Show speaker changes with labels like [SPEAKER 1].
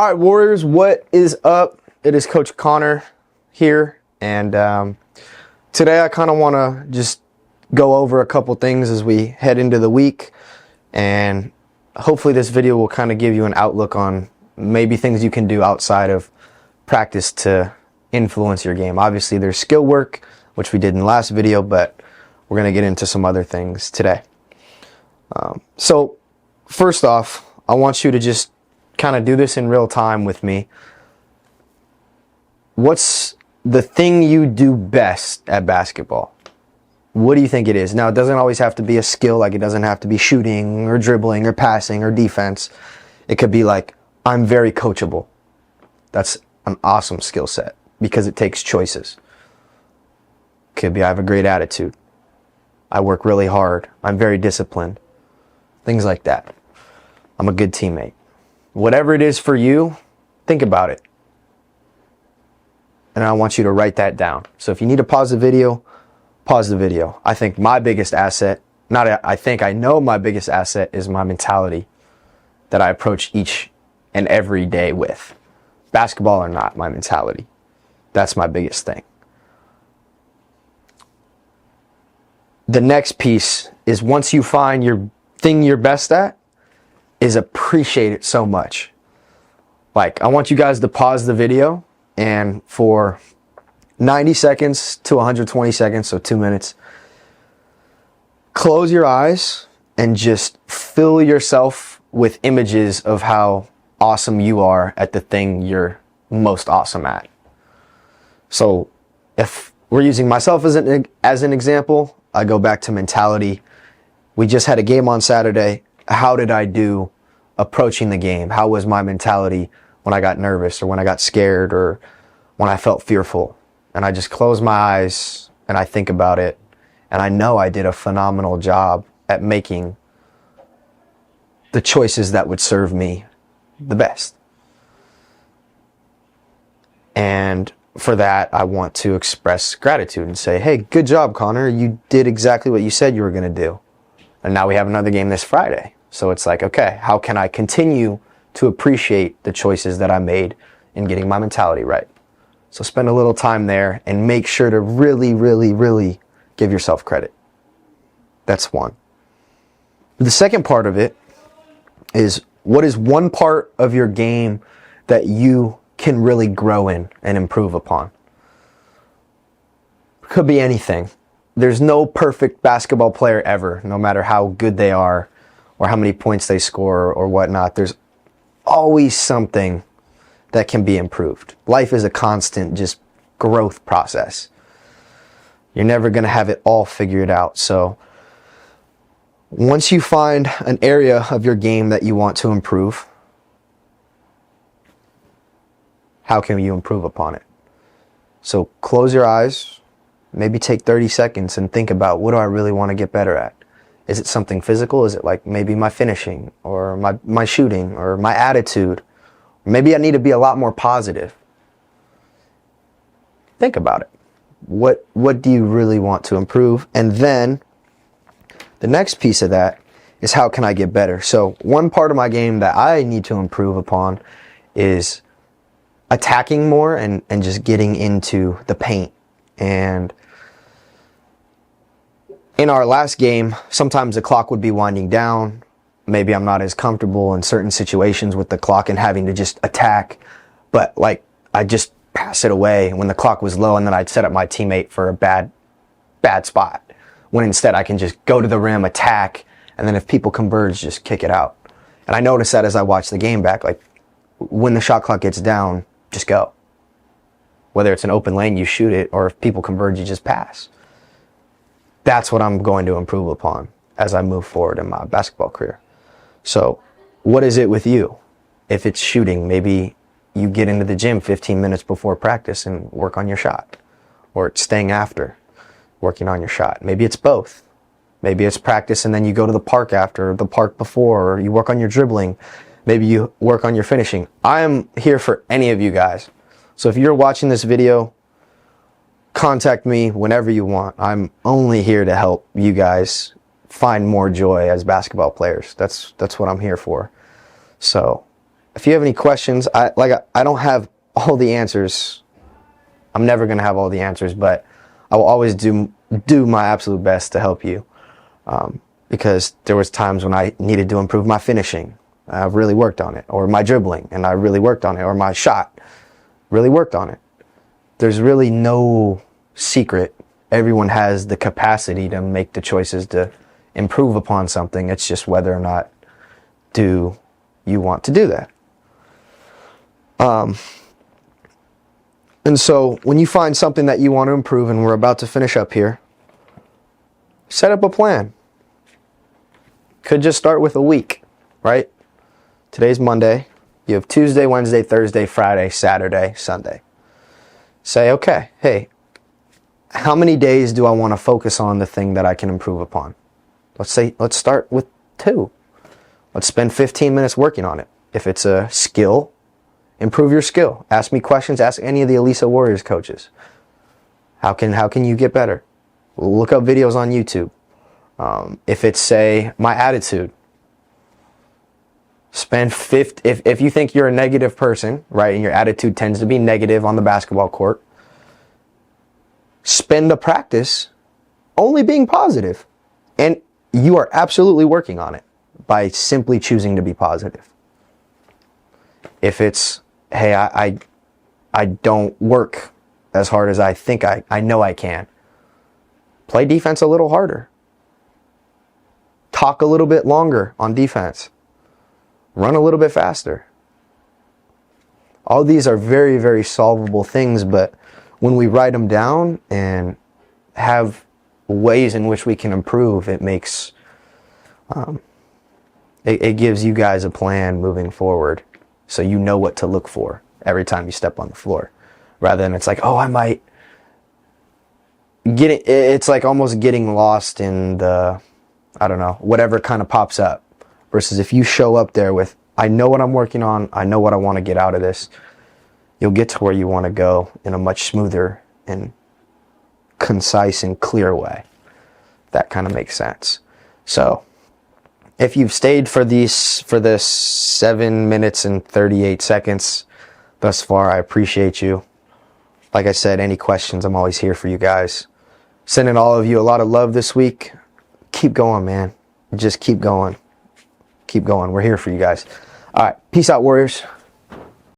[SPEAKER 1] All right, Warriors, what is up? It is Coach Connor here, and today I kind of want to just go over a couple things as we head into the week, and hopefully this video will kind of give you an outlook on maybe things you can do outside of practice to influence your game. Obviously, there's skill work, which we did in the last video, but we're going to get into some other things today. So first off, I want you to just kind of do this in real time with me. What's the thing you do best at basketball? What do you think it is? Now, it doesn't always have to be a skill, like it doesn't have to be shooting or dribbling or passing or defense. It could be like, I'm very coachable. That's an awesome skill set because it takes choices. Could be, I have a great attitude. I work really hard. I'm very disciplined. Things like that. I'm a good teammate. Whatever it is for you, think about it. And I want you to write that down. So if you need to pause the video, pause the video. I think my biggest asset, I know my biggest asset is my mentality that I approach each and every day with. Basketball or not, my mentality. That's my biggest thing. The next piece is, once you find your thing you're best at, is appreciate it so much. Like, I want you guys to pause the video, and for 90 seconds to 120 seconds, so 2 minutes, close your eyes and just fill yourself with images of how awesome you are at the thing you're most awesome at. So if we're using myself as an example, I go back to mentality. We just had a game on Saturday. How did I do approaching the game? How was my mentality when I got nervous or when I got scared or when I felt fearful? And I just close my eyes and I think about it. And I know I did a phenomenal job at making the choices that would serve me the best. And for that, I want to express gratitude and say, hey, good job, Connor. You did exactly what you said you were going to do. And now we have another game this Friday. So it's like, okay, how can I continue to appreciate the choices that I made in getting my mentality right? So spend a little time there and make sure to really, really, really give yourself credit. That's one. The second part of it is, what is one part of your game that you can really grow in and improve upon? Could be anything. There's no perfect basketball player ever, no matter how good they are or how many points they score or whatnot. There's always something that can be improved. Life is a constant just growth process. You're never going to have it all figured out. So once you find an area of your game that you want to improve, how can you improve upon it? So close your eyes, maybe take 30 seconds and think about, what do I really want to get better at? Is it something physical? Is it like maybe my finishing or my shooting or my attitude? Maybe I need to be a lot more positive. Think about it. What do you really want to improve? And then the next piece of that is, how can I get better? So one part of my game that I need to improve upon is attacking more and just getting into the paint. And in our last game, sometimes the clock would be winding down. Maybe I'm not as comfortable in certain situations with the clock and having to just attack. But like, I just pass it away when the clock was low, and then I'd set up my teammate for a bad spot. When instead I can just go to the rim, attack, and then if people converge, just kick it out. And I noticed that as I watched the game back, like when the shot clock gets down, just go. Whether it's an open lane, you shoot it, or if people converge, you just pass. That's what I'm going to improve upon as I move forward in my basketball career. So what is it with you? If it's shooting, maybe you get into the gym 15 minutes before practice and work on your shot. Or it's staying after, working on your shot. Maybe it's both. Maybe it's practice and then you go to the park after, or the park before, or you work on your dribbling. Maybe you work on your finishing. I am here for any of you guys. So if you're watching this video, contact me whenever you want. I'm only here to help you guys find more joy as basketball players. That's what I'm here for. So if you have any questions, I don't have all the answers. I'm never going to have all the answers, but I will always do my absolute best to help you. Because there was times when I needed to improve my finishing. I really worked on it. Or my dribbling, and I really worked on it. Or my shot, really worked on it. There's really no secret. Everyone has the capacity to make the choices to improve upon something. It's just whether or not do you want to do that. And so when you find something that you want to improve, and we're about to finish up here, set up a plan. Could just start with a week, right? Today's Monday. You have Tuesday, Wednesday, Thursday, Friday, Saturday, Sunday. Say, okay, hey, how many days do I want to focus on the thing that I can improve upon? Let's start with 2. Let's spend 15 minutes working on it. If it's a skill, improve your skill. Ask me questions. Ask any of the Aliso Warriors coaches. How can you get better? Look up videos on YouTube. If it's, say, my attitude, spend if you think you're a negative person, right, and your attitude tends to be negative on the basketball court, spend a practice only being positive. And you are absolutely working on it by simply choosing to be positive. If it's, hey, I don't work as hard as I think I know I can, play defense a little harder. Talk a little bit longer on defense. Run a little bit faster. All these are very, very solvable things, but when we write them down and have ways in which we can improve, it makes, it gives you guys a plan moving forward, so you know what to look for every time you step on the floor. Rather than it's like, oh, I might get it. It's like almost getting lost in the, I don't know, whatever kind of pops up. Versus if you show up there with, I know what I'm working on, I know what I want to get out of this, you'll get to where you want to go in a much smoother and concise and clear way. That kind of makes sense. So if you've stayed for this 7 minutes and 38 seconds thus far, I appreciate you. Like I said, any questions, I'm always here for you guys. Sending all of you a lot of love this week. Keep going, man. Just keep going. Keep going. We're here for you guys. All right. Peace out, Warriors.